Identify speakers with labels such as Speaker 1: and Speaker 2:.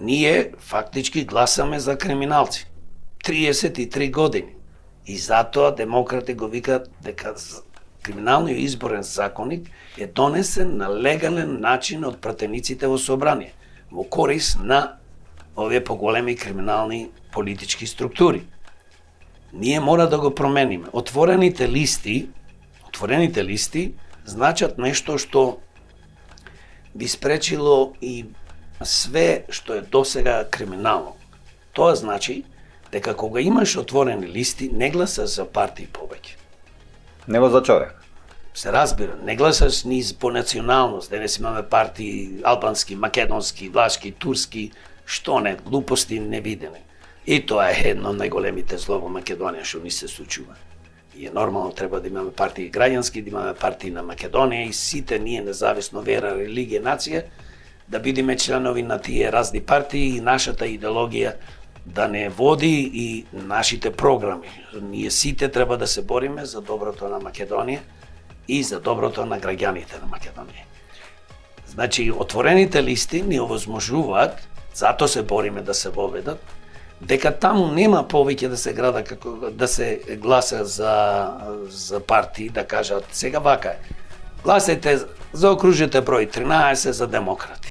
Speaker 1: ние фактички гласаме за криминалци. 33 години. И затоа демократи го викаат дека криминалниот изборен законник е донесен на легален начин од пратениците во собрание, во корис на овие поголеми криминални политички структури. Ние мора да го промениме. Отворените листи значат нешто што би спречило и све што е досега криминално. Тоа значи дека кога имаш отворени листи, не гласаш за партии повеќе.
Speaker 2: Него за човек.
Speaker 1: Се разбира, не гласаш ни по националност, денес имаме партии албански, македонски, влашки, турски, што не, глупости невидени. И тоа е едно од најголемите зло во Македонија што ни се случува. И е нормално, треба да имаме партии граѓански, да имаме партии на Македонија и сите ние, независно вера, религија, нација, да бидеме членови на тие разни партии и нашата идеологија да не води и нашите програми. Ние сите треба да се бориме за доброто на Македонија и за доброто на граѓаните на Македонија. Значи, отворените листи ни овозможуваат, затоа се бориме да се воведат, дека таму нема повеќе да се града да се гласа за партии, да кажат сега вака е. Гласајте, заокружете број 13 за демократи.